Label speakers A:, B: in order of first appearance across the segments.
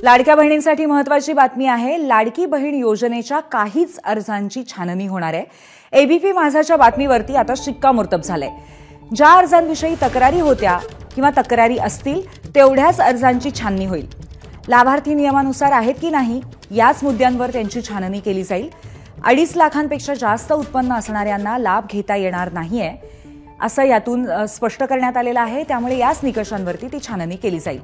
A: लाडक्या बहिणींसाठी महत्त्वाची बातमी आहे। लाडकी बहीण योजनेच्या काहीच अर्जांची छाननी होणार आहे। एबीपी माझाच्या बातमीवरती आता शिक्कामोर्तब झालंय। ज्या अर्जांविषयी तक्रारी होत्या किंवा तक्रारी असतील तेवढ्याच अर्जांची छाननी होईल। लाभार्थी नियमानुसार आहेत की नाही याच मुद्द्यांवर त्यांची छाननी केली जाईल। 2.5 लाखांपेक्षा जास्त उत्पन्न असणाऱ्यांना लाभ घेता येणार नाहीये असं यातून स्पष्ट करण्यात आलेलं आहे। त्यामुळे याच निकषांवरती ती छाननी केली जाईल।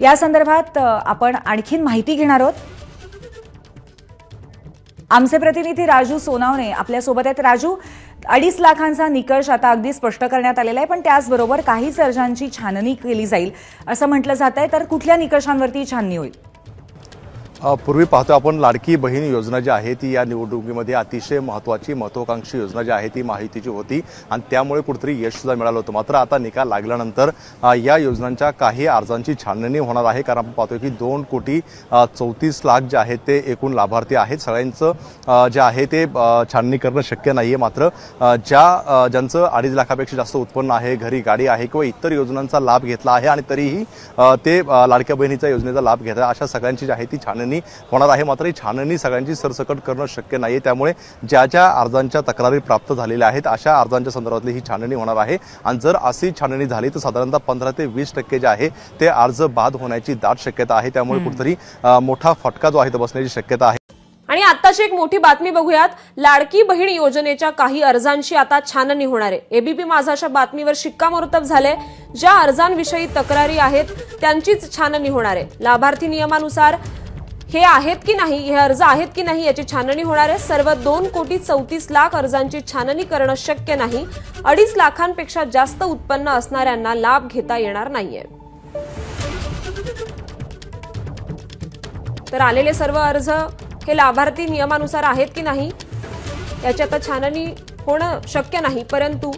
A: या संदर्भात आपण आणखीन माहिती घेणार आहोत। आमचे प्रतिनिधी राजू सोनावणे आपल्या सोबत आहेत। राजू, 2.5 लाखांचा निकष आता अगदी स्पष्ट करण्यात आलेला आहे, पण त्याचबरोबर काहीच अर्जांची छाननी केली जाईल असं म्हटलं जात आहे। तर कुठल्या निकषांवरती छाननी होईल?
B: पूर्वी पाहतो आपण लाडकी बहीण योजना जी आहे ती या निवडणुकीमध्ये अतिशय महत्त्वाकांक्षी योजना जी आहे ती माहितीची होती आणि त्यामुळे कुठेतरी यश सुद्धा मिळालं होतं। मात्र आता निकाल लागल्यानंतर या योजनांच्या काही अर्जांची छाननी होणार आहे। कारण आपण पाहतोय की 2,34 लाख जे आहेत ते एकूण लाभार्थी आहेत। सगळ्यांचं जे आहे ते छाननी करणं शक्य नाहीये। मात्र ज्यांचं 2.5 लाखापेक्षा जास्त उत्पन्न आहे, घरी गाडी आहे किंवा इतर योजनांचा लाभ घेतला आहे आणि तरीही ते लाडक्या बहिणीच्या योजनेचा लाभ घेत आहे, अशा सगळ्यांची जी आहे ती छाननी होणार आहे। मात्र ही छाननी सगळ्यांची सरसकट करणं शक्य नाही। त्यामुळे ज्या अर्जांच्या तक्रारी प्राप्त झालेल्या आहेत अशा अर्जांच्या संदर्भातली ही छाननी होणार आहे। आणि जर अशी छाननी झाली तर साधारणतः 15 ते 20% जे आहे ते अर्ज बाद होण्याची दाट शक्यता आहे। त्यामुळे कुठेतरी मोठा फटका जो आहे तो बसण्याची शक्यता आहे।
C: आणि आताची एक मोठी बातमी बघूयात। लाडकी बहीण योजनेच्या काही अर्जांची आता छाननी होणार आहे। एबीपी माझाच्या बातमीवर शिक्कामोर्तब झाले। ज्या अर्जांविषयी तक्रारी आहेत त्यांचीच छाननी होणार आहे। लाभार्थी नियमानुसार हे आहेत की नाही, हे अर्ज आहेत की नाही याची छाननी होणार आहे। सर्व 2,34,00,000 अर्जांची छाननी करणं शक्य नाही। 2.5 लाखांपेक्षा जास्त उत्पन्न असणाऱ्यांना लाभ घेता येणार नाहीये। तर आलेले सर्व अर्ज हे लाभार्थी नियमानुसार आहेत की नाही याची आता छाननी होणं शक्य नाही, परंतु